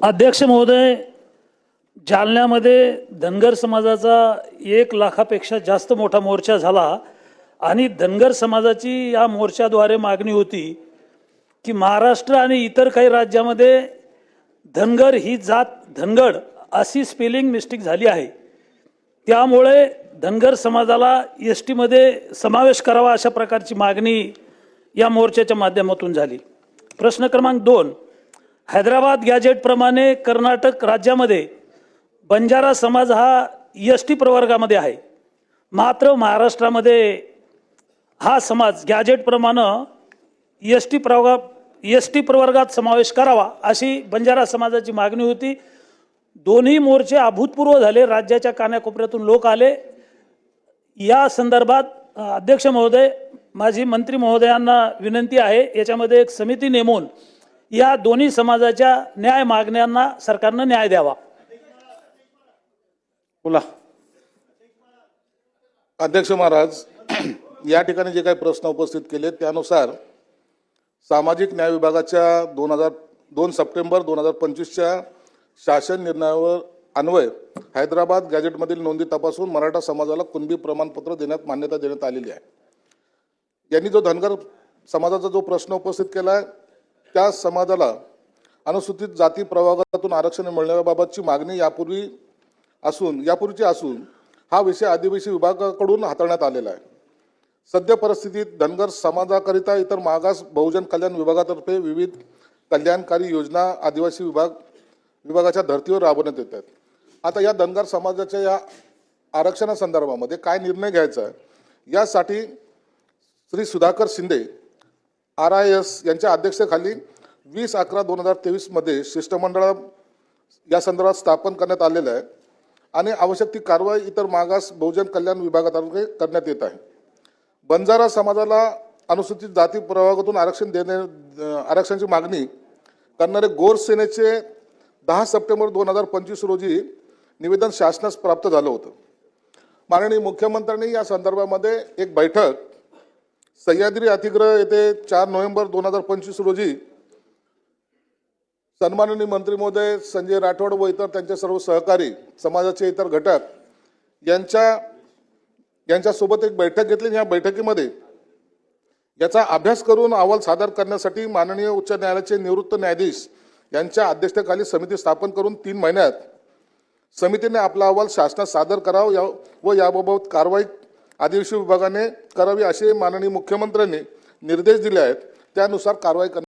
अध्यक्ष महोदय, जालन्यामध्ये धनगर समाजाचा 1 लाखापेक्षा जास्त मोठा मोर्चा झाला आणि धनगर समाजाची या मोर्चाद्वारे मागणी होती की महाराष्ट्र आणि इतर काही राज्यामध्ये धनगर ही जात धनगड अशी स्पेलिंग मिस्टेक झाली आहे, त्यामुळे धनगर समाजाला एसटी मध्ये समावेश करावा अशा प्रकारची मागणी या मोर्चाच्या माध्यमातून झाली। प्रश्न क्रमांक 2, हैदराबाद गॅजेट प्रमाणे कर्नाटक राज्यामध्ये बंजारा समाज हा एसटी प्रवर्गामध्ये आहे, मात्र महाराष्ट्रामध्ये हा समाज गॅजेट प्रमाणे एसटी प्रवर्गात समावेश करावा अशी बंजारा समाजाची मागणी होती। दोन्ही मोर्चे अभूतपूर्व झाले, राज्याच्या कानाकोपऱ्यातून लोक आले। या संदर्भात अध्यक्ष महोदय, माझी मंत्री महोदयांना विनंती आहे, याच्यामध्ये एक समिती नेमून या दोन्ही समाजाच्या न्याय मागण्यांना सरकारने न्याय द्यावा। बोला अध्यक्ष महाराज, या ठिकाणी जे काही प्रश्न उपस्थित केले त्यानुसार सामाजिक न्याय विभागाच्या 2 सप्टेंबर 2025च्या शासन निर्णयावर अन्वय हैदराबाद गॅजेटमधील नोंदी तपासून मराठा समाजाला कुणबी प्रमाणपत्र देण्यात मान्यता देण्यात आलेली आहे। यांनी जो धनगर समाजाचा जो प्रश्न उपस्थित केला आहे, त्या समाजाला अनुसूचित जाती प्रवर्गातून आरक्षण मिळण्याबाबतची मागणी यापूर्वीची असून हा विषय आदिवासी विभागाकडून हाताळण्यात आलेला आहे। सध्या परिस्थितीत धनगर समाजाकरिता इतर मागास बहुजन कल्याण विभागातर्फे विविध कल्याणकारी योजना आदिवासी विभागाच्या धर्तीवर राबवण्यात येतात। आता या धनगर समाजाच्या या आरक्षणासंदर्भामध्ये काय निर्णय घ्यायचा आहे, यासाठी श्री सुधाकर शिंदे RIS यांच्या अध्यक्षतेखाली 20/11/2023 मध्ये शिष्टमंडळ या संदर्भात स्थापन करण्यात आलेलं आहे आणि आवश्यक ती कारवाई इतर मागास बहुजन कल्याण विभागातर्फे करण्यात येत आहे। बंजारा समाजाला अनुसूचित जाती प्रवर्गातून आरक्षणाची मागणी करणारे गोर सेनेचे 10 सप्टेंबर 2025 रोजी निवेदन शासनास प्राप्त झालं होतं। माननीय मुख्यमंत्र्यांनी या संदर्भामध्ये एक बैठक सह्याद्री अतिथीगृह येथे 4 नोव्हेंबर 2025 रोजी सन्माननीय मंत्री महोदय संजय राठोड व इतर त्यांचे सर्व सहकारी समाजाचे इतर घटक यांच्यासोबत एक बैठक घेतली। या बैठकीमध्ये याचा अभ्यास करून अहवाल सादर करण्यासाठी माननीय उच्च न्यायालयाचे निवृत्त न्यायाधीश यांच्या अध्यक्षतेखाली समिती स्थापन करून 3 महिन्यात समितीने आपला अहवाल शासनास सादर करावा व याबाबत कारवाई आदिवासी विभागाने करावी असे माननीय मुख्यमंत्र्यांनी निर्देश दिले आहेत। त्यानुसार कारवाई